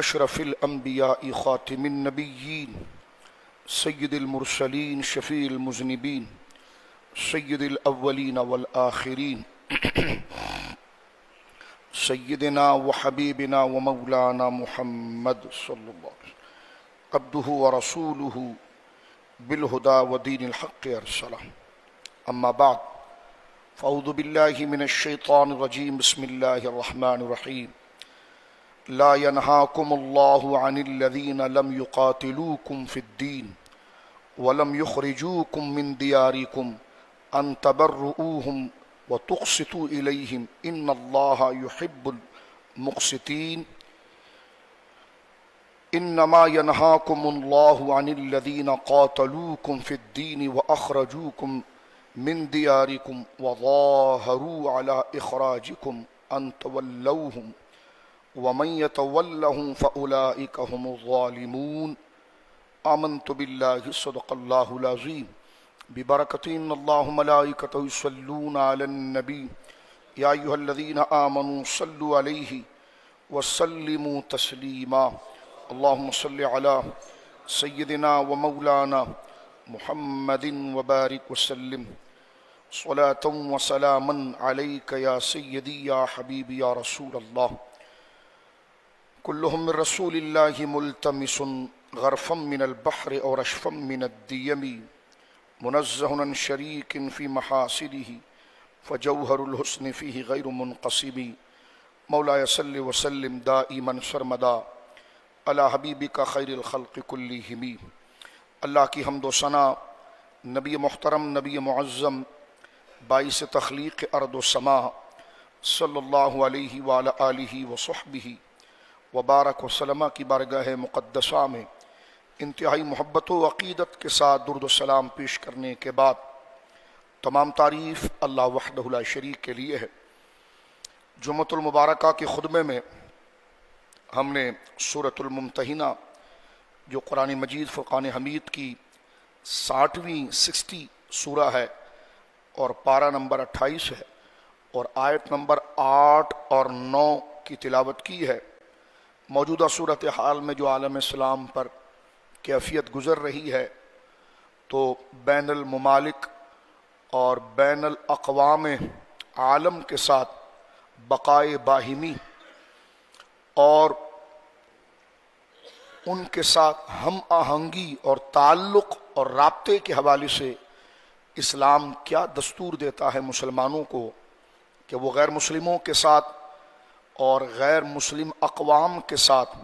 اشرف الانبیاء خاتم النبیین سید المرسلین شفیع المذنبین سید الاولین والآخرین سیدنا وحبیبنا ومولانا محمد صلی اللہ علیہ وسلم عبدہ ورسولہ بالہدى ودین الحق ارسلہ اما بعد فاعوذ باللہ من الشیطان الرجیم بسم اللہ الرحمن الرحیم لا ينهاكم الله عن الذين لم يقاتلوكم في الدين ولم يخرجوكم من دياركم أن تبرؤوهم وتقسطوا إليهم إن الله يحب المقسطين إنما ينهاكم الله عن الذين قاتلوكم في الدين وأخرجوكم من دياركم وظاهروا على إخراجكم أن تولوهم ومن يتولهم فأولئك هم الظالمون آمنت بالله صدق الله العظيم ببركة إن الله ملائكته يصلون على النبي يا أيها الذين آمنوا صلوا عليه وسلموا تسليما اللهم صل على سيدنا ومولانا محمد وبارك وسلم صلاة وسلاما عليك يا سيدي يا حبيبي يا رسول الله كلهم من رسول الله ملتمس غرفا من البحر أو رشفا من الديم منزه عن شريك في محاسنه فجوهر الحسن فيه غير منقسم مولاي صل وسلم دائما سرمدا على حبيبك خير الخلق كلهم اللہ کی حمد و ثنا نبی محترم نبی معظم باعث تخلیق ارض و سما صلی اللہ علیہ وعلی آلہ وصحبہ وبارک وسلم کی بارگاہ مقدسہ میں انتہائی محبت و عقیدت کے ساتھ درود و سلام پیش کرنے کے بعد تمام تعریف اللہ وحدہ لا شریک کے لیے ہے۔ جمعۃ المبارکہ کے خطبے میں ہم نے سورۃ الممتحنہ جو قرآن مجید فرقان حمید کی 60 سورہ ہے اور پارہ نمبر 28 ہے اور آیت نمبر 8 اور 9 کی تلاوت کی ہے۔ موجودہ صورتحال میں جو عالم اسلام پر کیفیت گزر رہی ہے تو بین الممالک اور بین الاقوام عالم کے ساتھ بقائے باہمی اور ان کے ساتھ ہم آہنگی اور تعلق اور رابطے کے حوالے سے اسلام کیا دستور دیتا ہے مسلمانوں کو کہ وہ غیر مسلموں کے ساتھ اور غیر مسلم اقوام کے ساتھ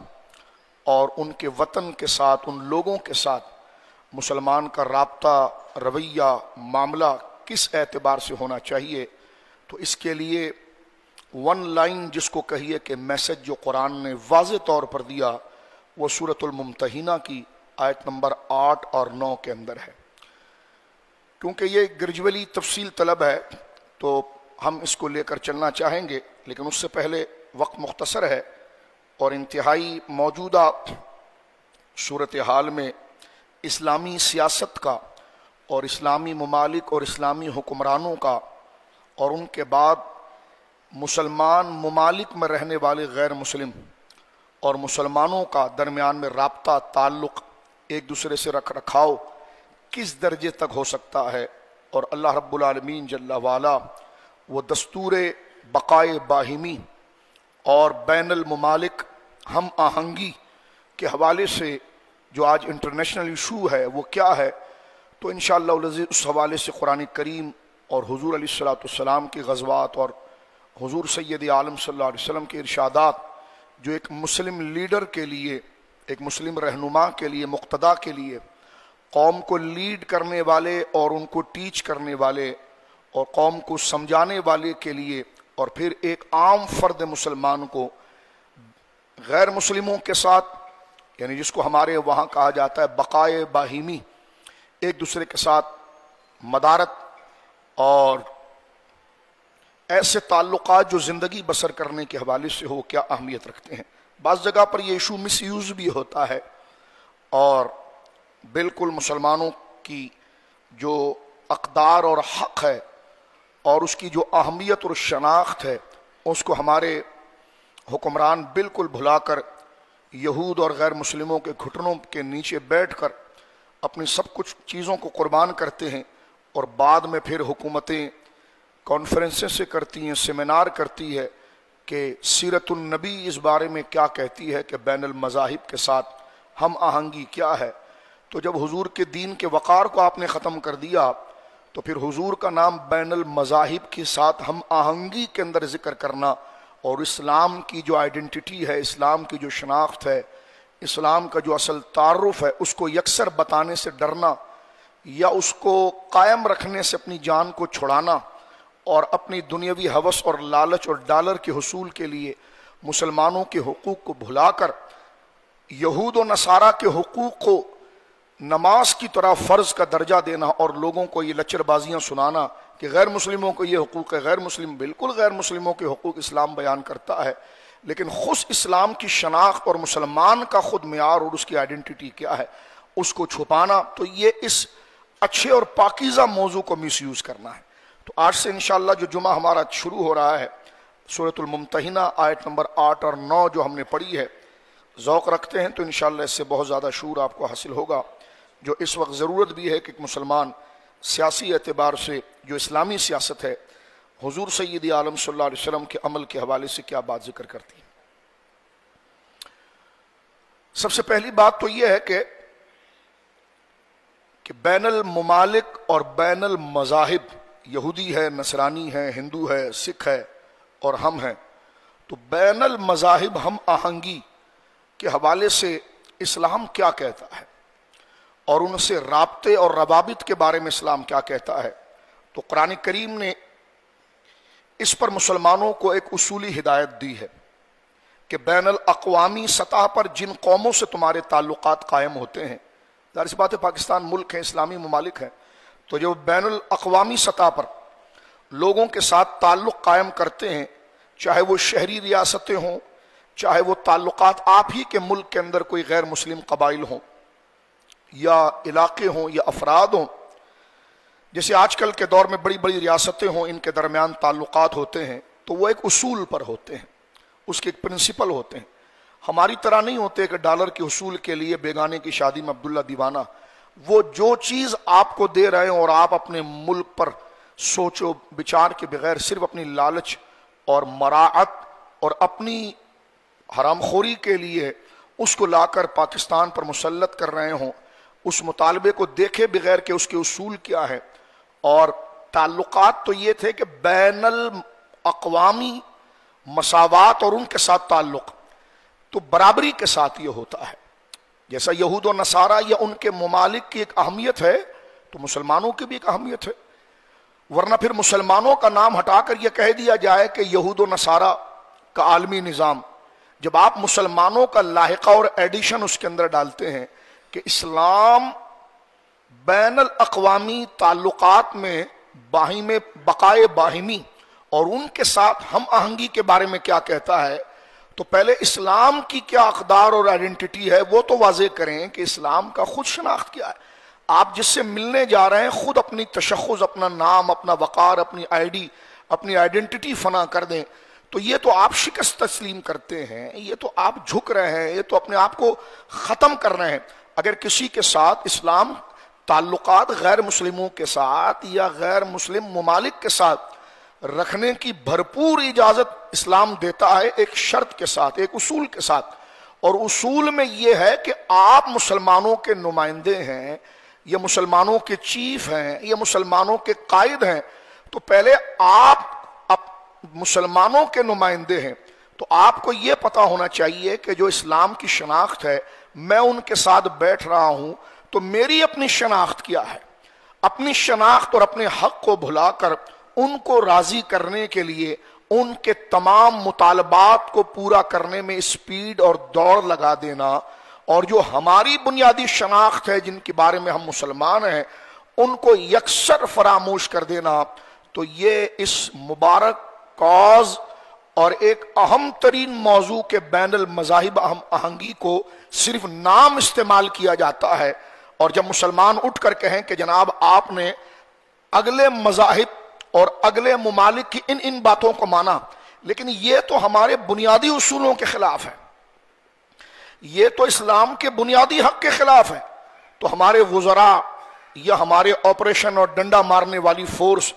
اور ان کے وطن کے ساتھ ان لوگوں کے ساتھ مسلمان کا رابطہ رویہ معاملہ کس اعتبار سے ہونا چاہیے۔ تو اس کے لیے ون لائن جس کو کہیے کہ میسج جو قرآن نے واضح طور پر دیا وہ سورۃ الممتحنہ کی آیت نمبر 8 اور 9 کے اندر ہے۔ کیونکہ یہ گریجولی تفصیل طلب ہے تو ہم اس کو لے کر چلنا چاہیں گے، لیکن اس سے پہلے وقت مختصر ہے اور انتہائی موجودہ صورتحال میں اسلامی سیاست کا اور اسلامی ممالک اور اسلامی حکمرانوں کا اور ان کے بعد مسلمان ممالک میں رہنے والے غیر مسلم اور مسلمانوں کا درمیان میں رابطہ تعلق ایک دوسرے سے رکھ رکھاؤ کس درجے تک ہو سکتا ہے، اور اللہ رب العالمین جل وعلا وہ دستور بقائے باہمی اور بین الممالک ہم آہنگی کے حوالے سے جو آج انٹرنیشنل ایشو ہے وہ کیا ہے، تو انشاءاللہ العزیز اس حوالے سے قرآن کریم اور حضور علیہ الصلوۃ والسلام کی غزوات اور حضور سید عالم صلی اللہ علیہ وسلم کے ارشادات جو ایک مسلم لیڈر کے لیے، ایک مسلم رہنما کے لیے، مقتدا کے لیے، قوم کو لیڈ کرنے والے اور ان کو ٹیچ کرنے والے اور قوم کو سمجھانے والے کے لیے، اور پھر ایک عام فرد مسلمان کو غیر مسلموں کے ساتھ، یعنی جس کو ہمارے وہاں کہا جاتا ہے بقائے باہمی، ایک دوسرے کے ساتھ مدارت اور ایسے تعلقات جو زندگی بسر کرنے کے حوالے سے ہو کیا اہمیت رکھتے ہیں۔ بعض جگہ پر یہ ایشو مس یوز بھی ہوتا ہے اور بالکل مسلمانوں کی جو اقدار اور حق ہے اور اس کی جو اہمیت اور شناخت ہے اس کو ہمارے حکمران بالکل بھلا کر یہود اور غیر مسلموں کے گھٹنوں کے نیچے بیٹھ کر اپنی سب کچھ چیزوں کو قربان کرتے ہیں، اور بعد میں پھر حکومتیں کانفرنسیں سے کرتی ہیں، سیمینار کرتی ہے کہ سیرت النبی اس بارے میں کیا کہتی ہے کہ بین المذاہب کے ساتھ ہم آہنگی کیا ہے۔ تو جب حضور کے دین کے وقار کو آپ نے ختم کر دیا تو پھر حضور کا نام بین المذاہب کے ساتھ ہم آہنگی کے اندر ذکر کرنا، اور اسلام کی جو آئیڈینٹی ہے، اسلام کی جو شناخت ہے، اسلام کا جو اصل تعارف ہے، اس کو یکسر بتانے سے ڈرنا یا اس کو قائم رکھنے سے اپنی جان کو چھڑانا، اور اپنی دنیاوی ہوس اور لالچ اور ڈالر کے حصول کے لیے مسلمانوں کے حقوق کو بھلا کر یہود و نصارہ کے حقوق کو نماز کی طرح فرض کا درجہ دینا، اور لوگوں کو یہ لچر بازیاں سنانا کہ غیر مسلموں کو یہ حقوق ہے۔ غیر مسلم، بالکل غیر مسلموں کے حقوق اسلام بیان کرتا ہے، لیکن خود اسلام کی شناخت اور مسلمان کا خود معیار اور اس کی آئیڈینٹی کیا ہے اس کو چھپانا، تو یہ اس اچھے اور پاکیزہ موضوع کو مس یوز کرنا ہے۔ تو آج سے انشاءاللہ جو جمعہ ہمارا شروع ہو رہا ہے، سورۃ الممتحنہ آیت نمبر 8 اور 9 جو ہم نے پڑھی ہے، ذوق رکھتے ہیں تو انشاءاللہ اس سے بہت زیادہ شعور آپ کو حاصل ہوگا، جو اس وقت ضرورت بھی ہے کہ ایک مسلمان سیاسی اعتبار سے جو اسلامی سیاست ہے، حضور سید عالم صلی اللہ علیہ وسلم کے عمل کے حوالے سے کیا بات ذکر کرتی ہے۔ سب سے پہلی بات تو یہ ہے کہ بین الممالک اور بین المذاہب، یہودی ہے، نصرانی ہے، ہندو ہے، سکھ ہے اور ہم ہیں، تو بین المذاہب ہم آہنگی کے حوالے سے اسلام کیا کہتا ہے اور ان سے رابطے اور روابط کے بارے میں اسلام کیا کہتا ہے۔ تو قرآن کریم نے اس پر مسلمانوں کو ایک اصولی ہدایت دی ہے کہ بین الاقوامی سطح پر جن قوموں سے تمہارے تعلقات قائم ہوتے ہیں، ظاہر سی بات ہے پاکستان ملک ہے، اسلامی ممالک ہیں، تو جو بین الاقوامی سطح پر لوگوں کے ساتھ تعلق قائم کرتے ہیں، چاہے وہ شہری ریاستیں ہوں، چاہے وہ تعلقات آپ ہی کے ملک کے اندر کوئی غیر مسلم قبائل ہوں یا علاقے ہوں یا افراد ہوں، جیسے آج کل کے دور میں بڑی بڑی ریاستیں ہوں، ان کے درمیان تعلقات ہوتے ہیں، تو وہ ایک اصول پر ہوتے ہیں، اس کے ایک پرنسپل ہوتے ہیں۔ ہماری طرح نہیں ہوتے کہ ڈالر کے حصول کے لیے بیگانے کی شادی میں عبداللہ دیوانہ، وہ جو چیز آپ کو دے رہے ہیں اور آپ اپنے ملک پر سوچ و بچار کے بغیر صرف اپنی لالچ اور مراعت اور اپنی حرام خوری کے لیے اس کو لا کر پاکستان پر مسلط کر رہے ہوں، اس مطالبے کو دیکھے بغیر کہ اس کے اصول کیا ہے۔ اور تعلقات تو یہ تھے کہ بین الاقوامی مساوات اور ان کے ساتھ تعلق تو برابری کے ساتھ یہ ہوتا ہے، جیسا یہود و نصارہ یا ان کے ممالک کی ایک اہمیت ہے تو مسلمانوں کی بھی ایک اہمیت ہے، ورنہ پھر مسلمانوں کا نام ہٹا کر یہ کہہ دیا جائے کہ یہود و نصارہ کا عالمی نظام، جب آپ مسلمانوں کا لاحقہ اور ایڈیشن اس کے اندر ڈالتے ہیں کہ اسلام بین الاقوامی تعلقات میں باہمی بقائے باہمی اور ان کے ساتھ ہم آہنگی کے بارے میں کیا کہتا ہے، تو پہلے اسلام کی کیا اقدار اور آئیڈینٹی ہے وہ تو واضح کریں کہ اسلام کا خود شناخت کیا ہے۔ آپ جس سے ملنے جا رہے ہیں خود اپنی تشخص، اپنا نام، اپنا وقار، اپنی آئی ڈی، اپنی آئیڈینٹی فنا کر دیں، تو یہ تو آپ شکست تسلیم کرتے ہیں، یہ تو آپ جھک رہے ہیں، یہ تو اپنے آپ کو ختم کر رہے ہیں۔ اگر کسی کے ساتھ اسلام تعلقات غیر مسلموں کے ساتھ یا غیر مسلم ممالک کے ساتھ رکھنے کی بھرپور اجازت اسلام دیتا ہے، ایک شرط کے ساتھ، ایک اصول کے ساتھ، اور اصول میں یہ ہے کہ آپ مسلمانوں کے نمائندے ہیں یا مسلمانوں کے چیف ہیں یا مسلمانوں کے قائد ہیں، تو پہلے آپ مسلمانوں کے نمائندے ہیں، تو آپ کو یہ پتا ہونا چاہیے کہ جو اسلام کی شناخت ہے، میں ان کے ساتھ بیٹھ رہا ہوں تو میری اپنی شناخت کیا ہے۔ اپنی شناخت اور اپنے حق کو بھلا کر ان کو راضی کرنے کے لیے ان کے تمام مطالبات کو پورا کرنے میں اسپیڈ اور دوڑ لگا دینا، اور جو ہماری بنیادی شناخت ہے جن کے بارے میں ہم مسلمان ہیں ان کو یکسر فراموش کر دینا، تو یہ اس مبارک کاز اور ایک اہم ترین موضوع کے بین المذاہب ہم آہنگی کو صرف نام استعمال کیا جاتا ہے، اور جب مسلمان اٹھ کر کہیں کہ جناب آپ نے اگلے مذاہب اور اگلے ممالک کی ان باتوں کو مانا، لیکن یہ تو ہمارے بنیادی اصولوں کے خلاف ہے، یہ تو اسلام کے بنیادی حق کے خلاف ہے۔ تو ہمارے وزراء یا ہمارے آپریشن اور ڈنڈا مارنے والی فورس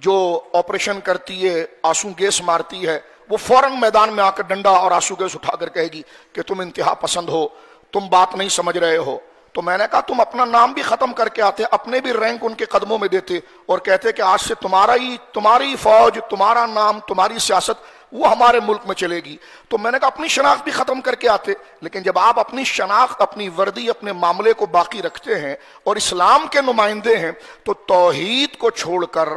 جو آپریشن کرتی ہے، آنسو گیس مارتی ہے، وہ فوراً میدان میں آ کر ڈنڈا اور آنسو گیس اٹھا کر کہے گی کہ تم انتہا پسند ہو، تم بات نہیں سمجھ رہے ہو۔ تو میں نے کہا تم اپنا نام بھی ختم کر کے آتے، اپنے بھی رینک ان کے قدموں میں دیتے اور کہتے کہ آج سے تمہاری فوج، تمہارا نام، تمہاری سیاست وہ ہمارے ملک میں چلے گی۔ تو میں نے کہا اپنی شناخت بھی ختم کر کے آتے۔ لیکن جب آپ اپنی شناخت، اپنی وردی، اپنے معاملے کو باقی رکھتے ہیں اور اسلام کے نمائندے ہیں، تو توحید کو چھوڑ کر،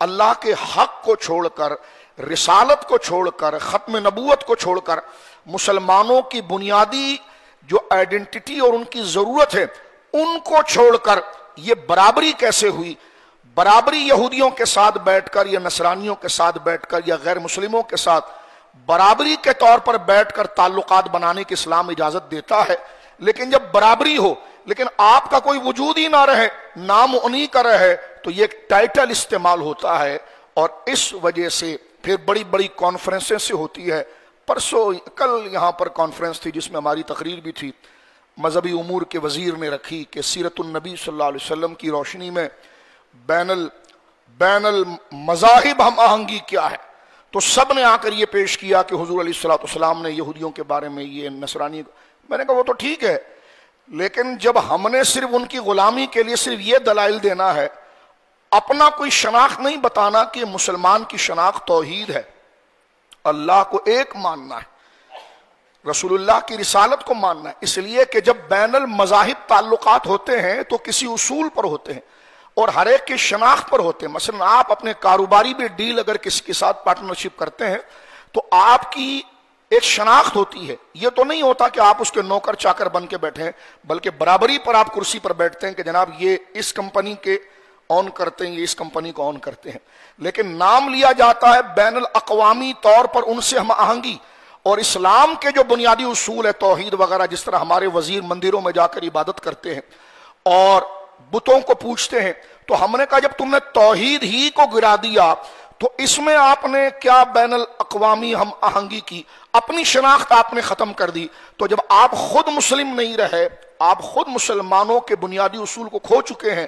اللہ کے حق کو چھوڑ کر، رسالت کو چھوڑ کر، ختم نبوت کو چھوڑ کر، مسلمانوں کی بنیادی جو آئیڈینٹی اور ان کی ضرورت ہے ان کو چھوڑ کر یہ برابری کیسے ہوئی؟ برابری یہودیوں کے ساتھ بیٹھ کر یا نصرانیوں کے ساتھ بیٹھ کر یا غیر مسلموں کے ساتھ برابری کے طور پر بیٹھ کر تعلقات بنانے کی اسلام اجازت دیتا ہے۔ لیکن جب برابری ہو لیکن آپ کا کوئی وجود ہی نہ رہے، نام انہی کا رہے، تو یہ ایک ٹائٹل استعمال ہوتا ہے اور اس وجہ سے پھر بڑی بڑی کانفرنسیں سے ہوتی ہے۔ کل یہاں پر کانفرنس تھی جس میں ہماری تقریر بھی تھی، مذہبی امور کے وزیر نے رکھی کہ سیرت النبی صلی اللہ علیہ وسلم کی روشنی میں بین المذاہب ہم آہنگی کیا ہے۔ تو سب نے آ کر یہ پیش کیا کہ حضور علیہ الصلوۃ والسلام نے یہودیوں کے بارے میں یہ نصرانی، میں نے کہا وہ تو ٹھیک ہے، لیکن جب ہم نے صرف ان کی غلامی کے لیے صرف یہ دلائل دینا ہے، اپنا کوئی شناخت نہیں بتانا کہ مسلمان کی شناخت توحید ہے، اللہ کو ایک ماننا ہے، رسول اللہ کی رسالت کو ماننا ہے، اس لیے کہ جب بین المذاہب تعلقات ہوتے ہیں تو کسی اصول پر ہوتے ہیں اور ہر ایک کی شناخت پر ہوتے ہیں۔ مثلا آپ اپنے کاروباری بھی ڈیل اگر کسی کے ساتھ پارٹنرشپ کرتے ہیں تو آپ کی ایک شناخت ہوتی ہے، یہ تو نہیں ہوتا کہ آپ اس کے نوکر چاکر بن کے بیٹھے ہیں، بلکہ برابری پر آپ کرسی پر بیٹھتے ہیں کہ جناب یہ اس کمپنی کے آن کرتے ہیں، یہ اس کمپنی کو آن کرتے ہیں، لیکن نام لیا جاتا ہے بین الاقوامی طور پر ان سے ہم آہنگی۔ اور اسلام کے جو بنیادی اصول ہے توحید وغیرہ، جس طرح ہمارے وزیر مندروں میں جا کر عبادت کرتے ہیں اور بتوں کو پوچھتے ہیں، تو ہم نے کہا جب تم نے توحید ہی کو گرا دیا تو اس میں آپ نے کیا بین الاقوامی ہم آہنگی کی؟ اپنی شناخت آپ نے ختم کر دی۔ تو جب آپ خود مسلم نہیں رہے، آپ خود مسلمانوں کے بنیادی اصول کو کھو چکے ہیں،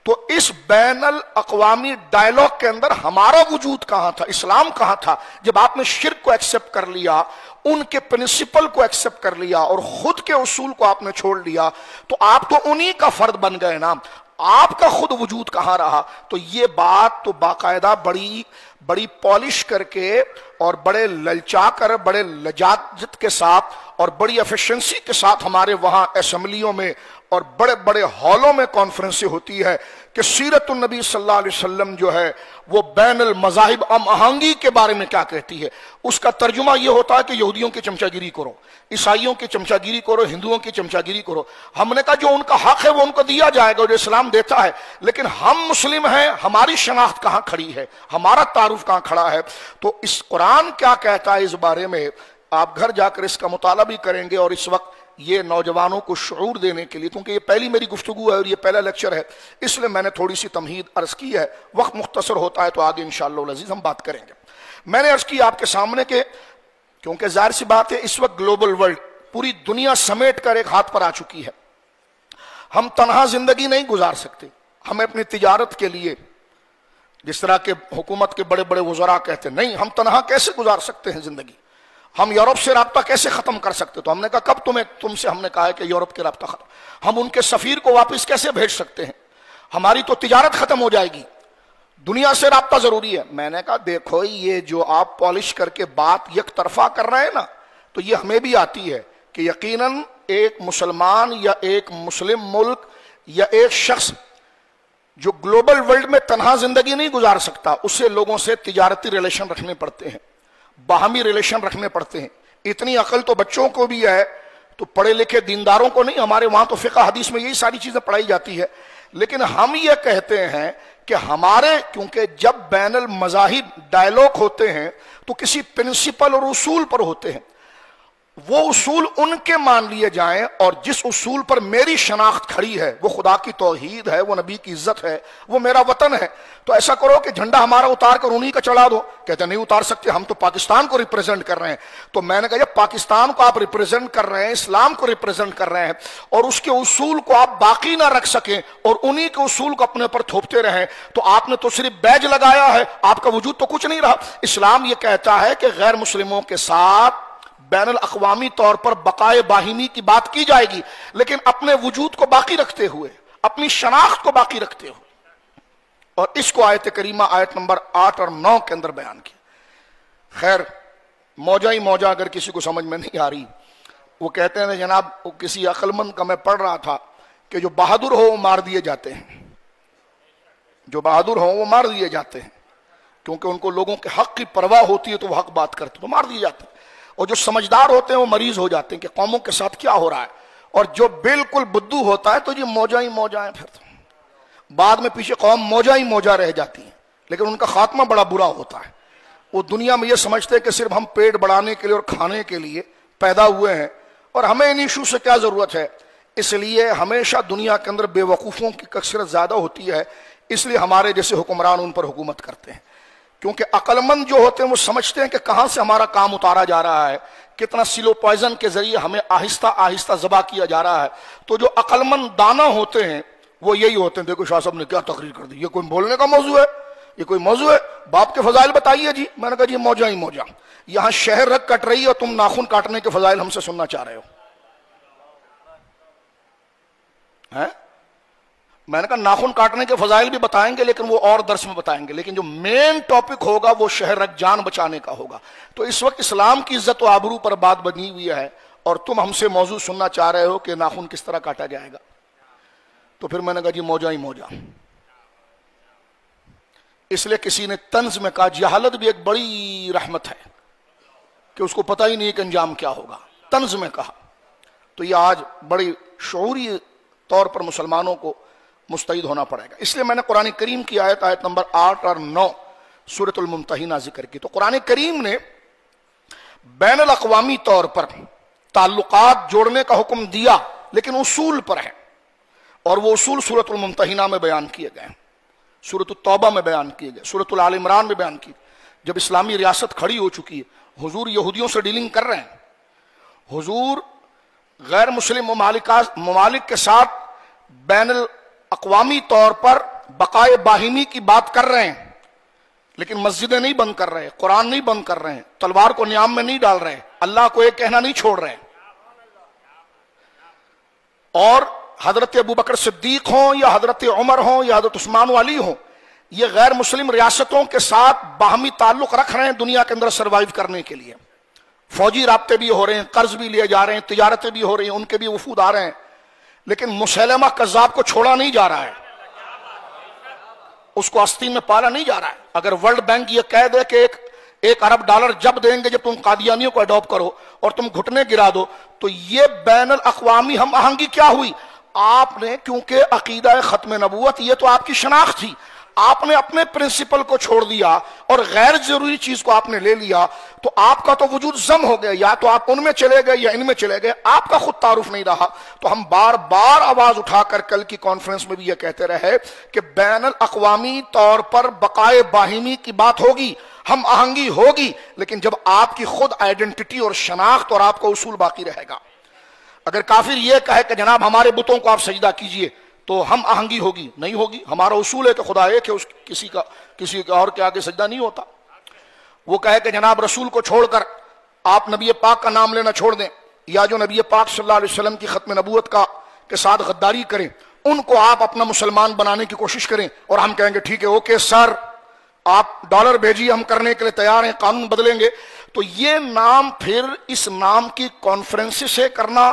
تو اس بین الاقوامی ڈائلاگ کے اندر ہمارا وجود کہاں تھا؟ اسلام کہاں تھا؟ جب آپ نے شرک کو ایکسپٹ کر لیا، ان کے پرنسپل کو ایکسپٹ کر لیا اور خود کے اصول کو آپ نے چھوڑ لیا، تو آپ تو انہی کا فرد بن گئے نا، آپ کا خود وجود کہاں رہا؟ تو یہ بات تو باقاعدہ بڑی پالش کر کے اور بڑے للچا کر، بڑے لجاجت کے ساتھ اور بڑی ایفیشنسی کے ساتھ ہمارے وہاں اسمبلیوں میں اور بڑے بڑے ہالوں میں کانفرنسیں ہوتی ہے کہ سیرت النبی صلی اللہ علیہ وسلم جو ہے وہ بین المذاہب ہم آہنگی کے بارے میں کیا کہتی ہے۔ اس کا ترجمہ یہ ہوتا ہے کہ یہودیوں کی چمچا گیری کرو، عیسائیوں کی چمچا گیری کرو، ہندوؤں کی چمچا گیری کرو۔ ہم نے کہا جو ان کا حق ہے وہ ان کو دیا جائے گا، جو اسلام دیتا ہے، لیکن ہم مسلم ہیں، ہماری شناخت کہاں کھڑی ہے، ہمارا تعارف کہاں کھڑا ہے؟ تو اس قرآن کیا کہتا ہے اس بارے میں آپ گھر جا کر اس کا مطالعہ بھی کریں گے۔ اور اس وقت یہ نوجوانوں کو شعور دینے کے لیے، کیونکہ یہ پہلی میری گفتگو ہے اور یہ پہلا لیکچر ہے، اس لیے میں نے تھوڑی سی تمہید عرض کی ہے، وقت مختصر ہوتا ہے تو آگے انشاءاللہ العزیز ہم بات کریں گے۔ میں نے عرض کی آپ کے سامنے کہ کیونکہ ظاہر سی بات ہے اس وقت گلوبل ورلڈ پوری دنیا سمیٹ کر ایک ہاتھ پر آ چکی ہے، ہم تنہا زندگی نہیں گزار سکتے، ہمیں اپنی تجارت کے لیے، جس طرح کے حکومت کے بڑے بڑے وزراء کہتے ہیں نہیں ہم تنہا کیسے گزار سکتے ہیں زندگی، ہم یورپ سے رابطہ کیسے ختم کر سکتے؟ تو ہم نے کہا کب تم سے ہم نے کہا ہے کہ یورپ کے رابطہ ختم، ہم ان کے سفیر کو واپس کیسے بھیج سکتے ہیں؟ ہماری تو تجارت ختم ہو جائے گی، دنیا سے رابطہ ضروری ہے۔ میں نے کہا دیکھو یہ جو آپ پالش کر کے بات یک طرفہ کر رہے ہیں نا، تو یہ ہمیں بھی آتی ہے کہ یقیناً ایک مسلمان یا ایک مسلم ملک یا ایک شخص جو گلوبل ورلڈ میں تنہا زندگی نہیں گزار سکتا، اسے لوگوں سے تجارتی ریلیشن رکھنے پڑتے ہیں، باہمی ریلیشن رکھنے پڑتے ہیں۔ اتنی عقل تو بچوں کو بھی ہے، تو پڑھے لکھے دینداروں کو نہیں، ہمارے وہاں تو فقہ حدیث میں یہی ساری چیزیں پڑھائی جاتی ہے، لیکن ہم یہ کہتے ہیں کہ ہمارے کیونکہ جب بین المذاہب ڈائلاگ ہوتے ہیں تو کسی پرنسپل اور اصول پر ہوتے ہیں، وہ اصول ان کے مان لیے جائیں، اور جس اصول پر میری شناخت کھڑی ہے وہ خدا کی توحید ہے، وہ نبی کی عزت ہے، وہ میرا وطن ہے، تو ایسا کرو کہ جھنڈا ہمارا اتار کر انہی کا چڑھا دو۔ کہتے نہیں اتار سکتے، ہم تو پاکستان کو ریپریزنٹ کر رہے ہیں۔ تو میں نے کہا جب پاکستان کو آپ ریپریزنٹ کر رہے ہیں، اسلام کو ریپریزنٹ کر رہے ہیں، اور اس کے اصول کو آپ باقی نہ رکھ سکیں اور انہی کے اصول کو اپنے اوپر تھوپتے رہیں، تو آپ نے تو صرف بیج لگایا ہے، آپ کا وجود تو کچھ نہیں رہا۔ اسلام یہ کہتا ہے کہ غیر مسلموں کے ساتھ بین الاقوامی طور پر بقائے باہمی کی بات کی جائے گی، لیکن اپنے وجود کو باقی رکھتے ہوئے، اپنی شناخت کو باقی رکھتے ہوئے۔ اور اس کو آیت کریمہ آیت نمبر 8 اور 9 کے اندر بیان کیا۔ خیر موجہ ہی موجہ اگر کسی کو سمجھ میں نہیں آ رہی، وہ کہتے ہیں جناب کسی عقل مند کا میں پڑھ رہا تھا کہ جو بہادر ہو وہ مار دیے جاتے ہیں، جو بہادر ہو وہ مار دیے جاتے ہیں، کیونکہ ان کو لوگوں کے حق کی پرواہ ہوتی ہے تو وہ حق بات کرتے تو مار دیے جاتے ہیں، اور جو سمجھدار ہوتے ہیں وہ مریض ہو جاتے ہیں کہ قوموں کے ساتھ کیا ہو رہا ہے، اور جو بالکل بدو ہوتا ہے تو یہ موجہ ہی موجہ ہیں، پھر بعد میں پیچھے قوم موجہ ہی موجہ رہ جاتی ہے، لیکن ان کا خاتمہ بڑا برا ہوتا ہے۔ وہ دنیا میں یہ سمجھتے ہیں کہ صرف ہم پیٹ بڑھانے کے لیے اور کھانے کے لیے پیدا ہوئے ہیں، اور ہمیں ان ایشو سے کیا ضرورت ہے۔ اس لیے ہمیشہ دنیا کے اندر بے وقوفوں کی کثرت زیادہ ہوتی ہے، اس لیے ہمارے جیسے حکمران ان پر حکومت کرتے ہیں، کیونکہ عقل مند جو ہوتے ہیں وہ سمجھتے ہیں کہ کہاں سے ہمارا کام اتارا جا رہا ہے، کتنا سلو پوائزن کے ذریعے ہمیں آہستہ آہستہ ذبح کیا جا رہا ہے۔ تو جو عقل مند دانا ہوتے ہیں وہ یہی ہوتے ہیں، دیکھو شاہ صاحب نے کیا تقریر کر دی، یہ کوئی بولنے کا موضوع ہے، یہ کوئی موضوع ہے، باپ کے فضائل بتائیے جی۔ میں نے کہا جی موجہ ہی موجہ، یہاں شہر رگ کٹ رہی ہے اور تم ناخن کاٹنے کے فضائل ہم سے سننا چاہ رہے ہو۔ میں نے کہا ناخن کاٹنے کے فضائل بھی بتائیں گے لیکن وہ اور درس میں بتائیں گے، لیکن جو مین ٹاپک ہوگا وہ شہر رگ جان بچانے کا ہوگا۔ تو اس وقت اسلام کی عزت و آبرو پر بات بنی ہوئی ہے اور تم ہم سے موضوع سننا چاہ رہے ہو کہ ناخن کس طرح کاٹا جائے گا۔ تو پھر میں نے کہا جی موجہ ہی موجہ۔ اس لیے کسی نے طنز میں کہا جہالت بھی ایک بڑی رحمت ہے کہ اس کو پتہ ہی نہیں کہ انجام کیا ہوگا، طنز میں کہا۔ تو یہ آج بڑی شعوری طور پر مسلمانوں کو مستعد ہونا پڑے گا۔ اس لیے میں نے قرآن کریم کی آیت نمبر 8 اور 9 سورۃ الممتحنہ ذکر کی۔ تو قرآن کریم نے بین الاقوامی طور پر تعلقات جوڑنے کا حکم دیا، لیکن اصول پر ہے، اور وہ اصول سورۃ الممتحنہ میں بیان کیے گئے، سورۃ التوبہ میں بیان کیے گئے، سورۃ آل عمران میں بیان کیے۔ جب اسلامی ریاست کھڑی ہو چکی ہے، حضور یہودیوں سے ڈیلنگ کر رہے ہیں، حضور غیر مسلم ممالک کے ساتھ بین الاقوامی طور پر بقائے باہمی کی بات کر رہے ہیں، لیکن مسجدیں نہیں بند کر رہے، قرآن نہیں بند کر رہے ہیں، تلوار کو نیام میں نہیں ڈال رہے، اللہ کو ایک کہنا نہیں چھوڑ رہے۔ اور حضرت ابوبکر صدیق ہوں یا حضرت عمر ہوں یا حضرت عثمان و علی ہوں، یہ غیر مسلم ریاستوں کے ساتھ باہمی تعلق رکھ رہے ہیں دنیا کے اندر سروائیو کرنے کے لیے۔ فوجی رابطے بھی ہو رہے ہیں، قرض بھی لیے جا رہے ہیں، تجارتیں بھی ہو رہی ہیں، ان کے بھی وفود آ رہے ہیں، لیکن مسیلمہ کذاب کو چھوڑا نہیں جا رہا ہے، اس کو آستین میں پالا نہیں جا رہا ہے۔ اگر ورلڈ بینک یہ کہہ دے کہ ایک ارب ڈالر جب دیں گے جب تم قادیانیوں کو اڈاپٹ کرو اور تم گھٹنے گرا دو، تو یہ بین الاقوامی ہم آہنگی کیا ہوئی؟ آپ نے کیونکہ عقیدہ ختم نبوت یہ تو آپ کی شناخت تھی، آپ نے اپنے پرنسپل کو چھوڑ دیا اور غیر ضروری چیز کو آپ نے لے لیا، تو آپ کا تو وجود ضم ہو گیا، یا تو آپ ان میں چلے گئے یا ان میں چلے گئے، آپ کا خود تعارف نہیں رہا۔ تو ہم بار بار آواز اٹھا کر کل کی کانفرنس میں بھی یہ کہتے رہے کہ بین الاقوامی طور پر بقائے باہمی کی بات ہوگی، ہم آہنگی ہوگی، لیکن جب آپ کی خود آئیڈینٹی اور شناخت اور آپ کا اصول باقی رہے گا۔ اگر کافر یہ کہے کہ جناب ہمارے بتوں کو آپ سجدہ کیجئے تو ہم آہنگی ہوگی، نہیں ہوگی۔ ہمارا اصول ہے کہ خدا ایک ہے، کسی کا اور کے آگے سجدہ نہیں ہوتا۔ وہ کہے کہ جناب رسول کو چھوڑ کر آپ نبی پاک کا نام لینا چھوڑ دیں، یا جو نبی پاک صلی اللہ علیہ وسلم کی ختم نبوت کے ساتھ غداری کریں، ان کو آپ اپنا مسلمان بنانے کی کوشش کریں، اور ہم کہیں گے ٹھیک ہے اوکے سر، آپ ڈالر بھیجیے، ہم کرنے کے لیے تیار ہیں، قانون بدلیں گے۔ تو یہ نام پھر اس نام کی کانفرنس سے کرنا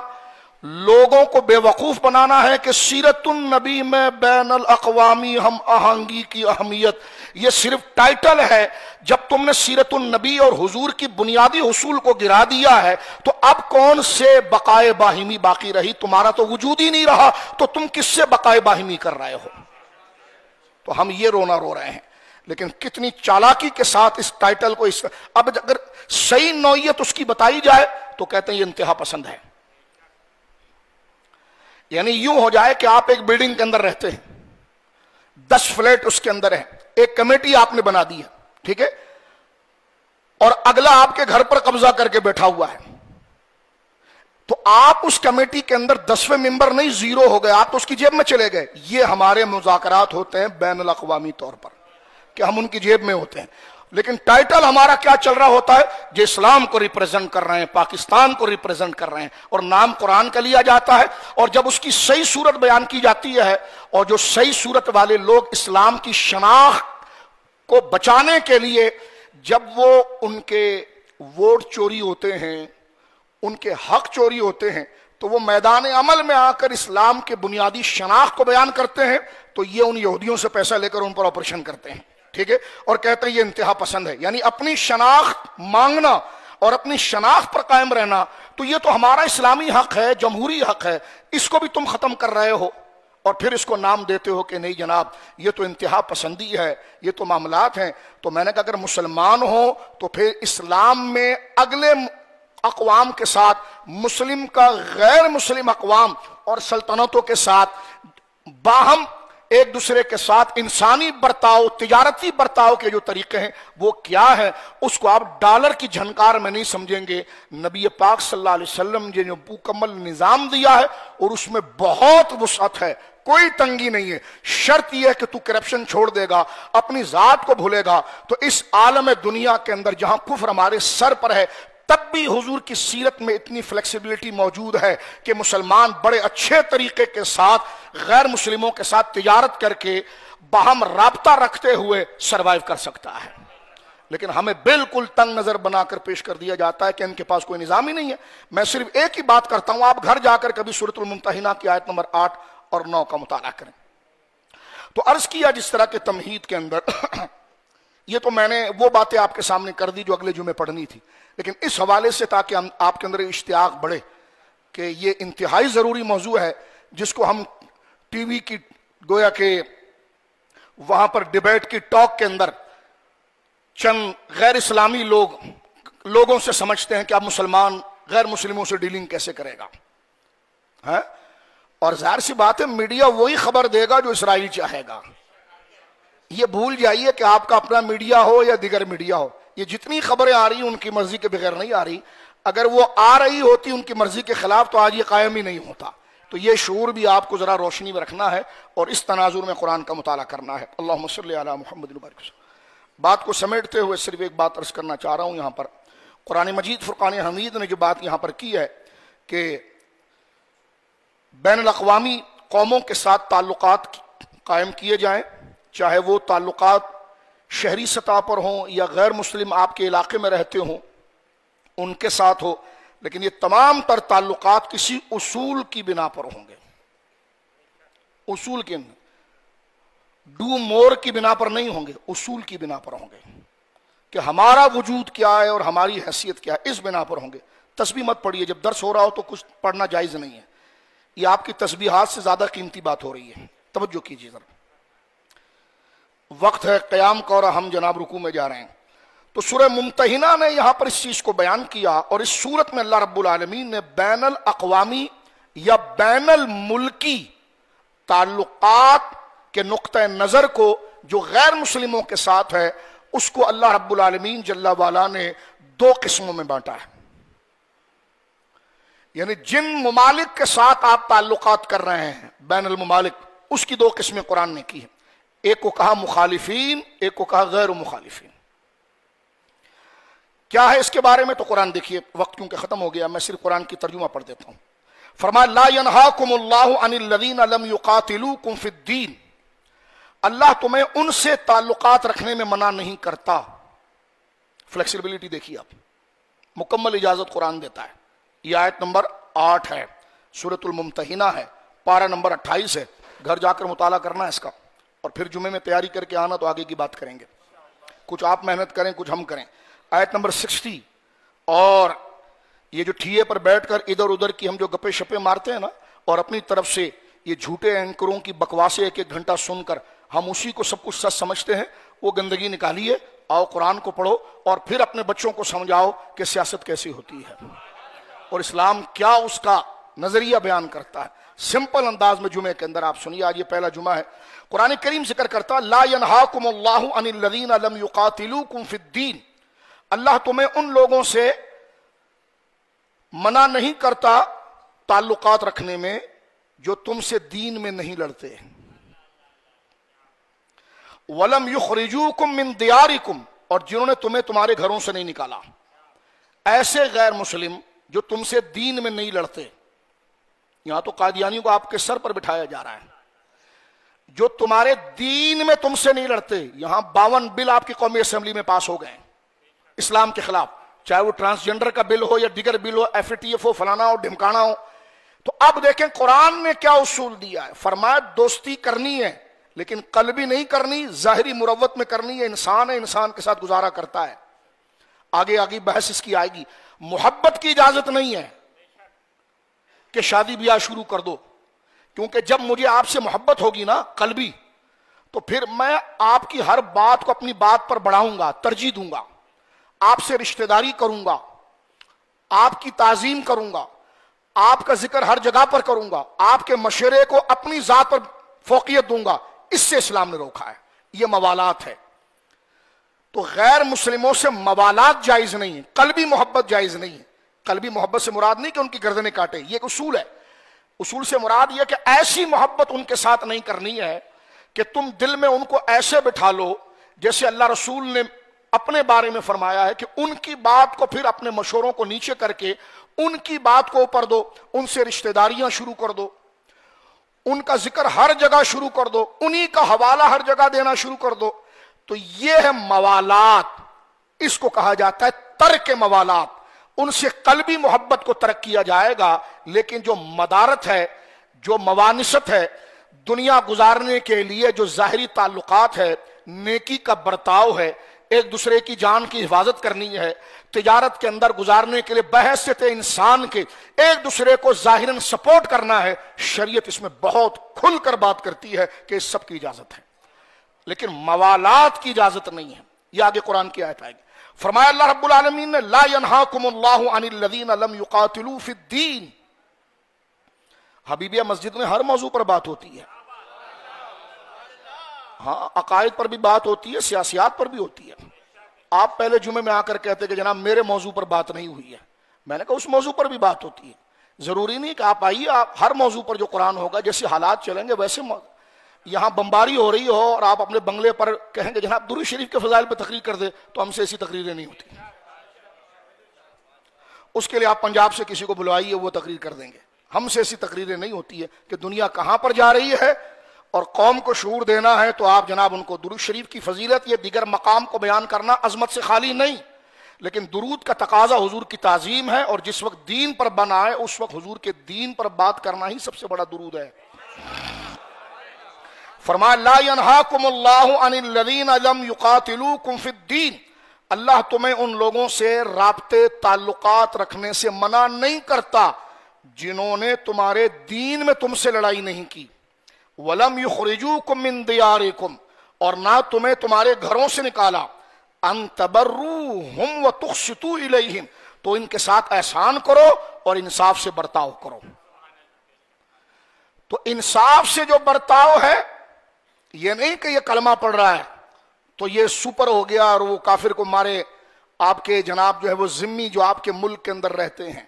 لوگوں کو بے وقوف بنانا ہے کہ سیرت النبی میں بین الاقوامی ہم آہنگی کی اہمیت، یہ صرف ٹائٹل ہے۔ جب تم نے سیرت النبی اور حضور کی بنیادی اصول کو گرا دیا ہے تو اب کون سے بقائے باہمی باقی رہی؟ تمہارا تو وجود ہی نہیں رہا، تو تم کس سے بقائے باہمی کر رہے ہو؟ تو ہم یہ رونا رو رہے ہیں۔ لیکن کتنی چالاکی کے ساتھ اس ٹائٹل کو اب اگر صحیح نوعیت اس کی بتائی جائے تو کہتے ہیں یہ انتہا پسند ہے. یعنی یوں ہو جائے کہ آپ ایک بلڈنگ کے اندر رہتے ہیں, 10 فلیٹ اس کے اندر ہے, ایک کمیٹی آپ نے بنا دی ہے, ٹھیک ہے, اور اگلا آپ کے گھر پر قبضہ کر کے بیٹھا ہوا ہے, تو آپ اس کمیٹی کے اندر 10ویں ممبر نہیں, 0 ہو گئے, آپ تو اس کی جیب میں چلے گئے. یہ ہمارے مذاکرات ہوتے ہیں بین الاقوامی طور پر کہ ہم ان کی جیب میں ہوتے ہیں, لیکن ٹائٹل ہمارا کیا چل رہا ہوتا ہے, جو اسلام کو ریپریزنٹ کر رہے ہیں, پاکستان کو ریپریزنٹ کر رہے ہیں, اور نام قرآن کا لیا جاتا ہے. اور جب اس کی صحیح صورت بیان کی جاتی ہے, اور جو صحیح صورت والے لوگ اسلام کی شناخت کو بچانے کے لیے جب وہ ان کے ووٹ چوری ہوتے ہیں, ان کے حق چوری ہوتے ہیں, تو وہ میدان عمل میں آ کر اسلام کے بنیادی شناخت کو بیان کرتے ہیں, تو یہ ان یہودیوں سے پیسہ لے کر ان پر آپریشن کرتے ہیں, ٹھیک ہے, اور کہتے ہیں یہ انتہا پسند ہے. یعنی اپنی شناخت مانگنا اور اپنی شناخت پر قائم رہنا, تو یہ تو ہمارا اسلامی حق ہے, جمہوری حق ہے, اس کو بھی تم ختم کر رہے ہو, اور پھر اس کو نام دیتے ہو کہ نہیں جناب یہ تو انتہا پسندی ہے, یہ تو معاملات ہیں. تو میں نے کہا اگر مسلمان ہو تو پھر اسلام میں اگلے اقوام کے ساتھ, مسلم کا غیر مسلم اقوام اور سلطنتوں کے ساتھ باہم ایک دوسرے کے ساتھ انسانی برتاؤ, تجارتی برتاؤ کے جو طریقے ہیں وہ کیا ہے, اس کو آپ ڈالر کی جھنکار میں نہیں سمجھیں گے. نبی پاک صلی اللہ علیہ وسلم نے جو مکمل نظام دیا ہے اور اس میں بہت وسعت ہے, کوئی تنگی نہیں ہے. شرط یہ ہے کہ تو کرپشن چھوڑ دے گا, اپنی ذات کو بھولے گا, تو اس عالم دنیا کے اندر جہاں کفر ہمارے سر پر ہے, تب بھی حضور کی سیرت میں اتنی فلیکسیبلٹی موجود ہے کہ مسلمان بڑے اچھے طریقے کے ساتھ غیر مسلموں کے ساتھ تجارت کر کے باہم رابطہ رکھتے ہوئے سروائیو کر سکتا ہے. لیکن ہمیں بالکل تنگ نظر بنا کر پیش کر دیا جاتا ہے کہ ان کے پاس کوئی نظام ہی نہیں ہے. میں صرف ایک ہی بات کرتا ہوں, آپ گھر جا کر کبھی سورۃ الممتحنہ کی آیت نمبر 8 اور 9 کا مطالعہ کریں. تو عرض کیا جس طرح کے تمہید کے اندر یہ تو میں نے وہ باتیں آپ کے سامنے کر دی جو اگلے جمعے پڑھنی تھی, لیکن اس حوالے سے تاکہ آپ کے اندر اشتیاق بڑھے کہ یہ انتہائی ضروری موضوع ہے جس کو ہم ٹی وی کی گویا کہ وہاں پر ڈیبیٹ کی ٹاک کے اندر چند غیر اسلامی لوگوں سے سمجھتے ہیں کہ اب مسلمان غیر مسلموں سے ڈیلنگ کیسے کرے گا, اور ظاہر سی بات ہے میڈیا وہی خبر دے گا جو اسرائیل چاہے گا. یہ بھول جائیے کہ آپ کا اپنا میڈیا ہو یا دیگر میڈیا ہو, یہ جتنی خبریں آ رہی ہیں ان کی مرضی کے بغیر نہیں آ رہی. اگر وہ آ رہی ہوتی ان کی مرضی کے خلاف تو آج یہ قائم ہی نہیں ہوتا. تو یہ شعور بھی آپ کو ذرا روشنی میں رکھنا ہے اور اس تناظر میں قرآن کا مطالعہ کرنا ہے. اللہم صلی علی محمد وبارک وسلم. بات کو سمیٹتے ہوئے صرف ایک بات عرض کرنا چاہ رہا ہوں. یہاں پر قرآن مجید فرقان حمید نے جو بات یہاں پر کی ہے کہ بین الاقوامی قوموں کے ساتھ تعلقات قائم کیے جائیں, چاہے وہ تعلقات شہری سطح پر ہوں یا غیر مسلم آپ کے علاقے میں رہتے ہوں ان کے ساتھ ہو, لیکن یہ تمام تر تعلقات کسی اصول کی بنا پر ہوں گے. اصول کے ڈو مور کی بنا پر نہیں ہوں گے, اصول کی بنا پر ہوں گے کہ ہمارا وجود کیا ہے اور ہماری حیثیت کیا ہے, اس بنا پر ہوں گے. تسبیح مت پڑھیے, جب درس ہو رہا ہو تو کچھ پڑھنا جائز نہیں ہے, یہ آپ کی تسبیحات سے زیادہ قیمتی بات ہو رہی ہے, توجہ کیجیے ذرا. وقت ہے قیام کا اور ہم جناب رکوع میں جا رہے ہیں. تو سورہ ممتحنہ نے یہاں پر اس چیز کو بیان کیا, اور اس سورت میں اللہ رب العالمین نے بین الاقوامی یا بین الملکی تعلقات کے نقطہ نظر کو جو غیر مسلموں کے ساتھ ہے اس کو اللہ رب العالمین جل وعلا نے 2 قسموں میں بانٹا ہے. یعنی جن ممالک کے ساتھ آپ تعلقات کر رہے ہیں بین الممالک, اس کی 2 قسمیں قرآن نے کی ہیں. ایک کو کہا مخالفین, ایک کو کہا غیر مخالفین. کیا ہے اس کے بارے میں تو قرآن دیکھیے, وقت کیونکہ ختم ہو گیا, میں صرف قرآن کی ترجمہ پڑھ دیتا ہوں. فرمایا لا ینہاکم اللہ عن الذین لم یقاتلوکم فی الدین, اللہ تمہیں ان سے تعلقات رکھنے میں منع نہیں کرتا. فلیکسیبلٹی دیکھیے آپ, مکمل اجازت قرآن دیتا ہے. یہ آیت نمبر 8 ہے, سورۃ الممتحنہ ہے, پارہ نمبر 28 ہے. گھر جا کر مطالعہ کرنا ہے اس کا, اور پھر جمعے میں تیاری کر کے آنا تو آگے کی بات کریں گے. کچھ آپ محنت کریں کچھ ہم کریں. آیت نمبر 60. اور یہ جو ٹھیے پر بیٹھ کر ادھر ادھر کی ہم جو گپے شپے مارتے ہیں نا, اور اپنی طرف سے یہ جھوٹے اینکروں کی بکواسیں 1-1 گھنٹہ سن کر ہم اسی کو سب کچھ سچ سمجھتے ہیں, وہ گندگی نکالیے، آؤ قرآن کو پڑھو اور پھر اپنے بچوں کو سمجھاؤ کہ سیاست کیسی ہوتی ہے اور اسلام کیا اس کا نظریہ بیان کرتا ہے۔ سمپل انداز میں جمعے کے اندر آپ سنیے، آج یہ پہلا جمعہ ہے، قرآن کریم ذکر کرتا لا ینہاکم اللہ عن الذین لم یقاتلوکم فی الدین، اللہ تمہیں ان لوگوں سے منع نہیں کرتا تعلقات رکھنے میں جو تم سے دین میں نہیں لڑتے، وَلَمْ يُخْرِجُوكُمْ مِنْ دِيَارِكُمْ، اور جنہوں نے تمہیں تمہارے گھروں سے نہیں نکالا، ایسے غیر مسلم جو تم سے دین میں نہیں لڑتے۔ یہاں تو قادیانیوں کو آپ کے سر پر بٹھایا جا رہا ہے، جو تمہارے دین میں تم سے نہیں لڑتے۔ یہاں 52 بل آپ کی قومی اسمبلی میں پاس ہو گئے اسلام کے خلاف، چاہے وہ ٹرانسجنڈر کا بل ہو یا دیگر بل ہو، FATF ہو، فلانا ہو، ڈھمکانا ہو۔ تو اب دیکھیں قرآن نے کیا اصول دیا ہے، فرمایا دوستی کرنی ہے لیکن قلبی نہیں کرنی، ظاہری مروت میں کرنی ہے۔ انسان ہے، انسان کے ساتھ گزارا کرتا ہے، آگے بحث اس کی آئے گی۔ محبت کی اجازت نہیں ہے کہ شادی بیاہ شروع کر دو، کیونکہ جب مجھے آپ سے محبت ہوگی نا قلبی، تو پھر میں آپ کی ہر بات کو اپنی بات پر بڑھاؤں گا، ترجیح دوں گا، آپ سے رشتہ داری کروں گا، آپ کی تعظیم کروں گا، آپ کا ذکر ہر جگہ پر کروں گا، آپ کے مشورے کو اپنی ذات پر فوقیت دوں گا۔ اس سے اسلام نے روکا ہے، یہ موالات ہے۔ تو غیر مسلموں سے موالات جائز نہیں ہے، قلبی محبت جائز نہیں ہے۔ قلبی محبت سے مراد نہیں کہ ان کی گردنیں کاٹے، یہ ایک اصول ہے۔ اصول سے مراد یہ کہ ایسی محبت ان کے ساتھ نہیں کرنی ہے کہ تم دل میں ان کو ایسے بٹھا لو جیسے اللہ رسول نے اپنے بارے میں فرمایا ہے کہ ان کی بات کو پھر اپنے مشوروں کو نیچے کر کے ان کی بات کو اوپر دو، ان سے رشتہ داریاں شروع کر دو، ان کا ذکر ہر جگہ شروع کر دو، انہی کا حوالہ ہر جگہ دینا شروع کر دو۔ تو یہ ہے موالات، اس کو کہا جاتا ہے ترک موالات۔ ان سے قلبی محبت کو ترک کیا جائے گا، لیکن جو مدارت ہے، جو موانست ہے، دنیا گزارنے کے لیے جو ظاہری تعلقات ہے، نیکی کا برتاؤ ہے، ایک دوسرے کی جان کی حفاظت کرنی ہے، تجارت کے اندر گزارنے کے لیے بحیثیت انسان کے ایک دوسرے کو ظاہراً سپورٹ کرنا ہے، شریعت اس میں بہت کھل کر بات کرتی ہے کہ اس سب کی اجازت ہے، لیکن موالات کی اجازت نہیں ہے۔ یہ آگے قرآن کی آیت آئے گی۔ فرمایا اللہ رب العالمین نے لا ینہاکم اللہ عن الذین لم یقاتلوا فی الدین۔ حبیبیہ مسجد میں ہر موضوع پر بات ہوتی ہے، ہاں عقائد پر بھی بات ہوتی ہے، سیاسیات پر بھی ہوتی ہے۔ آپ پہلے جمعے میں آ کر کہتے کہ جناب میرے موضوع پر بات نہیں ہوئی ہے، میں نے کہا اس موضوع پر بھی بات ہوتی ہے، ضروری نہیں کہ آپ آئیے، آپ ہر موضوع پر جو قرآن ہوگا، جیسے حالات چلیں گے ویسے یہاں بمباری ہو رہی ہو اور آپ اپنے بنگلے پر کہیں گے جناب درود شریف کے فضائل پہ تقریر کر دے، تو ہم سے ایسی تقریریں نہیں ہوتی۔ اس کے لیے آپ پنجاب سے کسی کو بلوائیے، وہ تقریر کر دیں گے۔ ہم سے ایسی تقریریں نہیں ہوتی ہے کہ دنیا کہاں پر جا رہی ہے اور قوم کو شعور دینا ہے تو آپ جناب ان کو درود شریف کی فضیلت یا دیگر مقام کو بیان کرنا عظمت سے خالی نہیں، لیکن درود کا تقاضا حضور کی تعظیم ہے، اور جس وقت دین پر بنا ہے اس وقت حضور کے دین پر بات کرنا ہی سب سے بڑا درود ہے۔ فرمایا لا ینہاکم اللہ عن الذین لم یقاتلوکم فی الدین، اللہ تمہیں ان لوگوں سے رابطے تعلقات رکھنے سے منع نہیں کرتا جنہوں نے تمہارے دین میں تم سے لڑائی نہیں کی، وَلَمْ يُخْرِجُوكُم مِّن دِيَارِكُمْ، اور نہ تمہیں تمہارے گھروں سے نکالا، أَن تَبَرُّوهُمْ وَتُقْسِطُوا إِلَيْهِمْ، تو ان کے ساتھ احسان کرو اور انصاف سے برتاؤ کرو۔ تو انصاف سے جو برتاؤ ہے، یہ نہیں کہ یہ کلمہ پڑھ رہا ہے تو یہ سپر ہو گیا اور وہ کافر کو مارے۔ آپ کے جناب جو ہے وہ ذمی جو آپ کے ملک کے اندر رہتے ہیں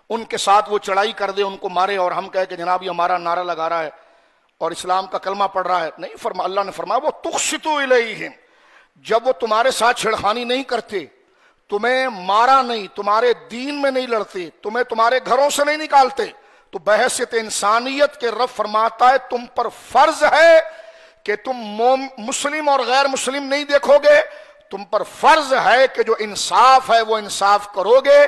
ان کے ساتھ وہ چڑھائی کر دے، ان کو مارے، اور ہم کہے کہ جناب یہ ہمارا نعرہ لگا رہا ہے اور اسلام کا کلمہ پڑھ رہا ہے۔ نہیں، اللہ نے فرمایا وہ تقسطوا الیہم، جب وہ تمہارے ساتھ چھڑخانی نہیں کرتے، تمہیں مارا نہیں، تمہارے دین میں نہیں لڑتے، تمہیں تمہارے گھروں سے نہیں نکالتے، تو بحیثیت انسانیت کے رب فرماتا ہے تم پر فرض ہے کہ تم مسلم اور غیر مسلم نہیں دیکھو گے، تم پر فرض ہے کہ جو انصاف ہے وہ انصاف کرو گے۔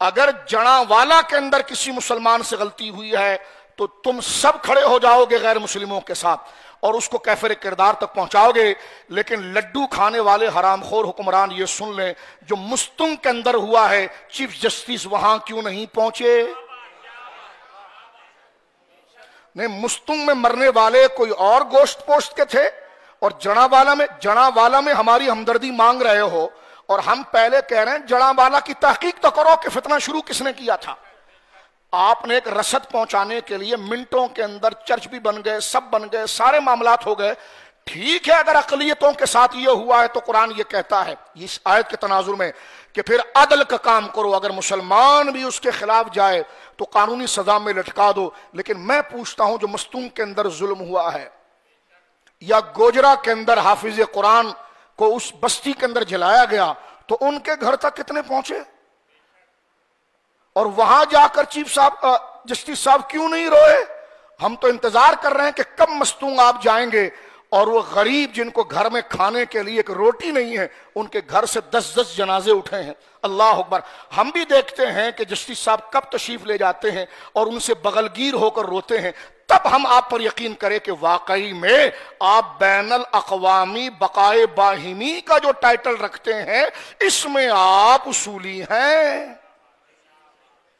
اگر جڑاں والا کے اندر کسی مسلمان سے غلطی ہوئی ہے تو تم سب کھڑے ہو جاؤ گے غیر مسلموں کے ساتھ اور اس کو کیفر کردار تک پہنچاؤ گے، لیکن لڈو کھانے والے حرام خور حکمران یہ سن لیں، جو مستنگ کے اندر ہوا ہے چیف جسٹس وہاں کیوں نہیں پہنچے؟ نہیں، مستنگ میں مرنے والے کوئی اور گوشت پوشت کے تھے اور جڑاں والا میں ہماری ہمدردی مانگ رہے ہو، اور ہم پہلے کہہ رہے ہیں جڑاں والا کی تحقیق تو کرو کہ فتنہ شروع کس نے کیا تھا۔ آپ نے ایک رسد پہنچانے کے لیے منٹوں کے اندر چرچ بھی بن گئے، سب بن گئے، سارے معاملات ہو گئے۔ ٹھیک ہے، اگر اقلیتوں کے ساتھ یہ ہوا ہے تو قرآن یہ کہتا ہے اس آیت کے تناظر میں کہ پھر عدل کا کام کرو، اگر مسلمان بھی اس کے خلاف جائے تو قانونی سزا میں لٹکا دو۔ لیکن میں پوچھتا ہوں جو مستونگ کے اندر ظلم ہوا ہے، یا گوجرا کے اندر حافظ قرآن کو اس بستی کے اندر جلایا گیا، تو ان کے گھر تک کتنے پہنچے؟ اور وہاں جا کر چیف صاحب جسٹس صاحب کیوں نہیں روئے؟ ہم تو انتظار کر رہے ہیں کہ کب مستونگ آپ جائیں گے اور وہ غریب جن کو گھر میں کھانے کے لیے ایک روٹی نہیں ہے، ان کے گھر سے 10 جنازے اٹھے ہیں۔ اللہ اکبر۔ ہم بھی دیکھتے ہیں کہ جسٹس صاحب کب تشریف لے جاتے ہیں اور ان سے بغلگیر ہو کر روتے ہیں، تب ہم آپ پر یقین کریں کہ واقعی میں آپ بین الاقوامی بقائے باہمی کا جو ٹائٹل رکھتے ہیں اس میں آپ اصولی ہیں۔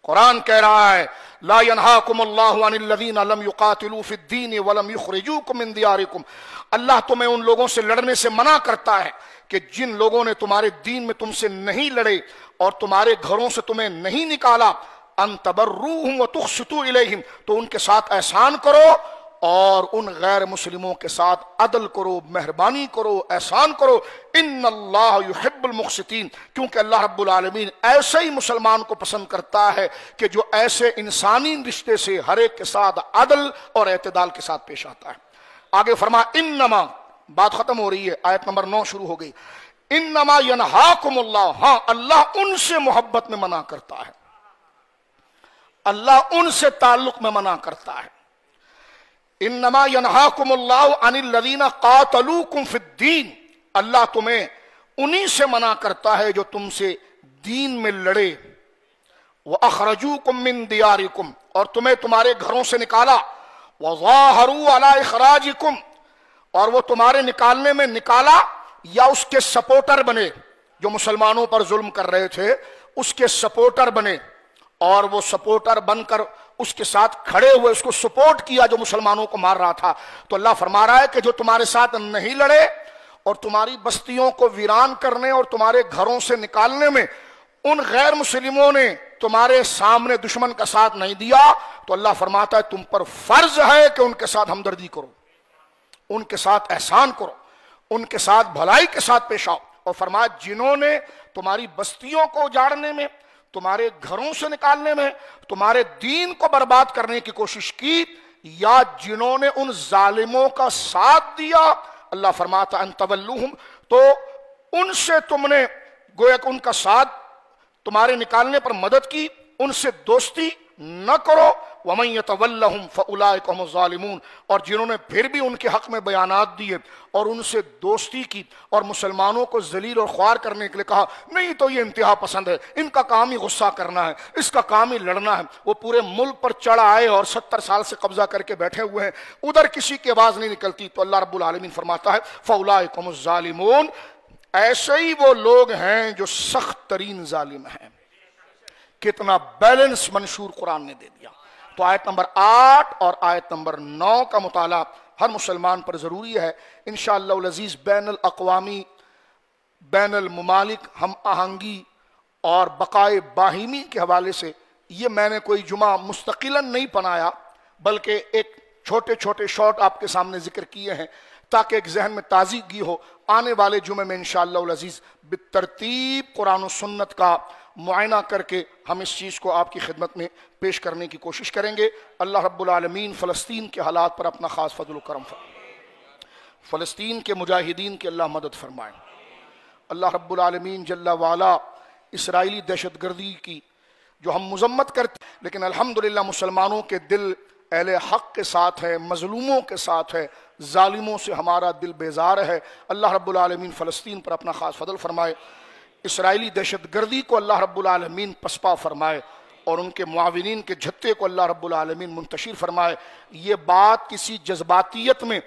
قرآن کہہ رہا ہے لا ینہاکم اللہ عن الذین لم یقاتلوا فی الدین ولم یخرجوکم من دیارکم، اللہ تمہیں ان لوگوں سے لڑنے سے منع کرتا ہے کہ جن لوگوں نے تمہارے دین میں تم سے نہیں لڑے اور تمہارے گھروں سے تمہیں نہیں نکالا، ان تبروہم وتقسطوا الیہم، تو ان کے ساتھ احسان کرو اور ان غیر مسلموں کے ساتھ عدل کرو، مہربانی کرو، احسان کرو۔ ان اللہ یحب المقسطین، کیونکہ اللہ رب العالمین ایسے ہی مسلمان کو پسند کرتا ہے کہ جو ایسے انسانی رشتے سے ہر ایک کے ساتھ عدل اور اعتدال کے ساتھ پیش آتا ہے۔ آگے فرما انما، بات ختم ہو رہی ہے، آیت نمبر 9 شروع ہو گئی۔ انما ینہاکم اللہ، ہاں اللہ ان سے محبت میں منع کرتا ہے، اللہ ان سے تعلق میں منع کرتا ہے۔ انما ینہاکم اللہ عن الذین قاتلوکم فی الدین، اللہ تمہیں انہی سے منع کرتا ہے جو تم سے دین میں لڑے، وَأَخْرَجُوكُم مِّن دِيَارِكُمْ، اور تمہیں تمہارے گھروں سے نکالا، وَظَاهَرُوا عَلَىٰ إِخْرَاجِكُمْ، اور وہ تمہارے نکالنے میں نکالا یا اس کے سپورٹر بنے، جو مسلمانوں پر ظلم کر رہے تھے اس کے سپورٹر بنے، اور وہ سپورٹر بن کر اس کے ساتھ کھڑے ہوئے، اس کو سپورٹ کیا جو مسلمانوں کو مار رہا تھا۔ تو اللہ فرما رہا ہے کہ جو تمہارے ساتھ نہیں لڑے اور تمہاری بستیوں کو ویران کرنے اور تمہارے گھروں سے نکالنے میں ان غیر مسلموں نے تمہارے سامنے دشمن کا ساتھ نہیں دیا، تو اللہ فرماتا ہے تم پر فرض ہے کہ ان کے ساتھ ہمدردی کرو، ان کے ساتھ احسان کرو، ان کے ساتھ بھلائی کے ساتھ پیش آؤ۔ اور فرمایا جنہوں نے تمہاری بستیوں کو اجاڑنے میں، تمہارے گھروں سے نکالنے میں، تمہارے دین کو برباد کرنے کی کوشش کی، یا جنہوں نے ان ظالموں کا ساتھ دیا، اللہ فرماتا ان تولوہم، تو ان سے تم نے گویا کہ ان کا ساتھ تمہارے نکالنے پر مدد کی، ان سے دوستی نہ کرو، وَمَن يَتَوَلَّهُمْ فَأُولَٰئِكَ هُمُ الظَّالِمُونَ، اور جنہوں نے پھر بھی ان کے حق میں بیانات دیے اور ان سے دوستی کی اور مسلمانوں کو ذلیل اور خوار کرنے کے لیے کہا نہیں تو یہ انتہا پسند ہے، ان کا کام ہی غصہ کرنا ہے، اس کا کام ہی لڑنا ہے، وہ پورے ملک پر چڑھ آئے اور 70 سال سے قبضہ کر کے بیٹھے ہوئے ہیں، ادھر کسی کی آواز نہیں نکلتی، تو اللہ رب العالمین فرماتا ہے فَأُولَٰئِكَ هُمُ الظَّالِمُونَ، ایسے ہی وہ لوگ ہیں جو سخت ترین ظالم ہیں۔ کتنا بیلنس منشور قرآن نے دے دیا۔ تو آیت نمبر 8 اور آیت نمبر 9 کا مطالعہ ہر مسلمان پر ضروری ہے۔ انشاءاللہ العزیز بین الاقوامی، بین الممالک ہم آہنگی اور بقائے باہمی کے حوالے سے یہ میں نے کوئی جمعہ مستقلاً نہیں بنایا، بلکہ ایک چھوٹے چھوٹے شارٹ آپ کے سامنے ذکر کیے ہیں تاکہ ایک ذہن میں تازگی ہو۔ آنے والے جمعے میں انشاءاللہ العزیز بالترتیب قرآن و سنت کا معائنہ کر کے ہم اس چیز کو آپ کی خدمت میں پیش کرنے کی کوشش کریں گے۔ اللہ رب العالمین فلسطین کے حالات پر اپنا خاص فضل و کرم فرمائے، فلسطین کے مجاہدین کی اللہ مدد فرمائے۔ اللہ رب العالمین جل وعلا اسرائیلی دہشت گردی کی جو ہم مذمت کرتے ہیں، لیکن الحمدللہ مسلمانوں کے دل اہل حق کے ساتھ ہے، مظلوموں کے ساتھ ہے، ظالموں سے ہمارا دل بیزار ہے۔ اللہ رب العالمین فلسطین پر اپنا خاص فضل فرمائے، اسرائیلی دہشت گردی کو اللہ رب العالمین پسپا فرمائے اور ان کے معاونین کے جھتے کو اللہ رب العالمین منتشر فرمائے۔ یہ بات کسی جذباتیت میں،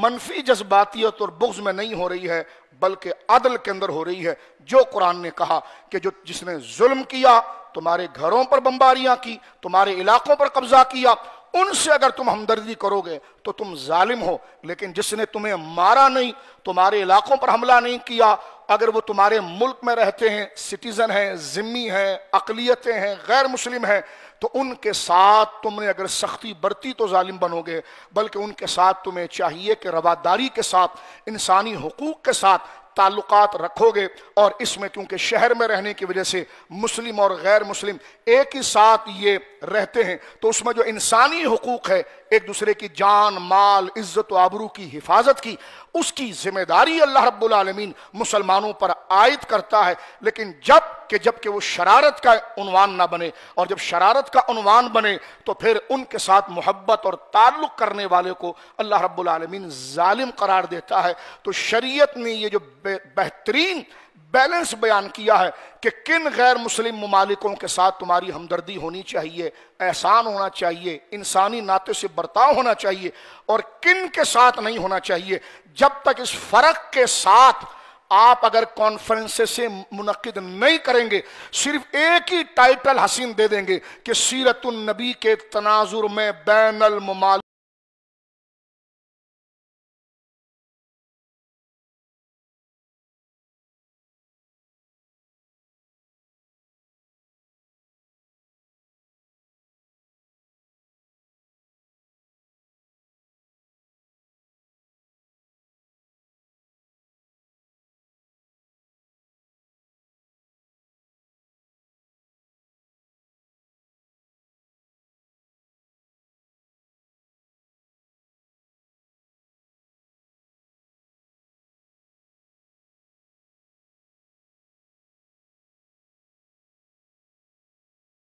منفی جذباتیت اور بغض میں نہیں ہو رہی ہے، بلکہ عدل کے اندر ہو رہی ہے۔ جو قرآن نے کہا کہ جس نے ظلم کیا، تمہارے گھروں پر بمباریاں کی، تمہارے علاقوں پر قبضہ کیا، ان سے اگر تم ہمدردی کرو گے تو تم ظالم ہو، لیکن جس نے تمہیں مارا نہیں، تمہارے علاقوں پر حملہ نہیں کیا، اگر وہ تمہارے ملک میں رہتے ہیں، سٹیزن ہیں، ذمی ہیں، اقلیتیں ہیں، غیر مسلم ہیں، تو ان کے ساتھ تم نے اگر سختی برتی تو ظالم بنو گے، بلکہ ان کے ساتھ تمہیں چاہیے کہ رواداری کے ساتھ، انسانی حقوق کے ساتھ تعلقات رکھو گے۔ اور اس میں کیونکہ شہر میں رہنے کی وجہ سے مسلم اور غیر مسلم ایک ہی ساتھ یہ رہتے ہیں، تو اس میں جو انسانی حقوق ہے، ایک دوسرے کی جان، مال، عزت و آبرو کی حفاظت کی، اس کی ذمہ داری اللہ رب العالمین مسلمانوں پر عائد کرتا ہے۔ لیکن جب کہ وہ شرارت کا عنوان نہ بنے، اور جب شرارت کا عنوان بنے تو پھر ان کے ساتھ محبت اور تعلق کرنے والے کو اللہ رب العالمین ظالم قرار دیتا ہے۔ تو شریعت نے یہ جو بہترین بیلنس بیان کیا ہے کہ کن غیر مسلم ممالکوں کے ساتھ تمہاری ہمدردی ہونی چاہیے، احسان ہونا چاہیے، انسانی ناطے سے برتاؤ ہونا چاہیے، اور کن کے ساتھ نہیں ہونا چاہیے، جب تک اس فرق کے ساتھ آپ اگر کانفرنس سے منعقد نہیں کریں گے، صرف ایک ہی ٹائٹل حسین دے دیں گے کہ سیرت النبی کے تناظر میں بین الممالک